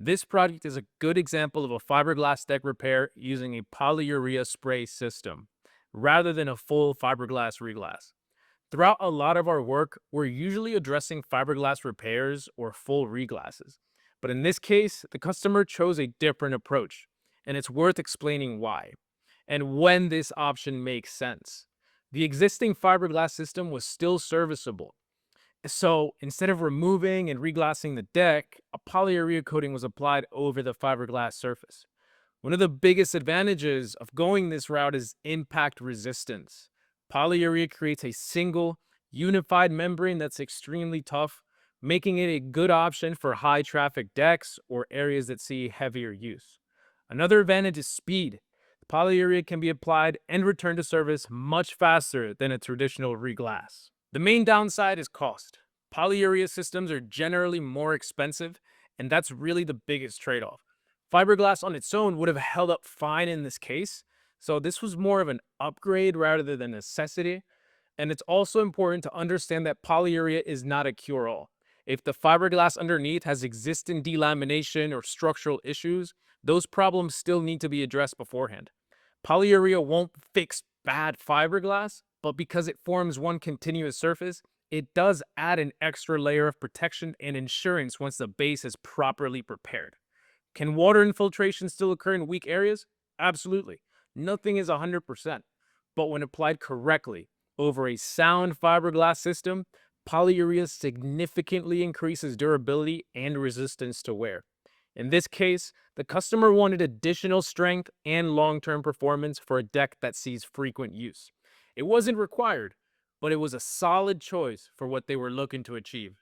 This project is a good example of a fiberglass deck repair using a polyurea spray system rather than a full fiberglass reglass. Throughout a lot of our work, we're usually addressing fiberglass repairs or full reglasses. But in this case, the customer chose a different approach, and it's worth explaining why and when this option makes sense. The existing fiberglass system was still serviceable, so instead of removing and reglassing the deck, a polyurea coating was applied over the fiberglass surface. One of the biggest advantages of going this route is impact resistance. Polyurea creates a single, unified membrane that's extremely tough, making it a good option for high traffic decks or areas that see heavier use. Another advantage is speed. Polyurea can be applied and returned to service much faster than a traditional reglass. The main downside is cost. Polyurea systems are generally more expensive, and that's really the biggest trade off. Fiberglass on its own would have held up fine in this case, so this was more of an upgrade rather than a necessity. And it's also important to understand that polyurea is not a cure all. If the fiberglass underneath has existing delamination or structural issues, those problems still need to be addressed beforehand. Polyurea won't fix bad fiberglass, but because it forms one continuous surface, it does add an extra layer of protection and insurance once the base is properly prepared. Can water infiltration still occur in weak areas? Absolutely. Nothing is 100%. But when applied correctly over a sound fiberglass system, polyurea significantly increases durability and resistance to wear. In this case, the customer wanted additional strength and long-term performance for a deck that sees frequent use. It wasn't required, but it was a solid choice for what they were looking to achieve.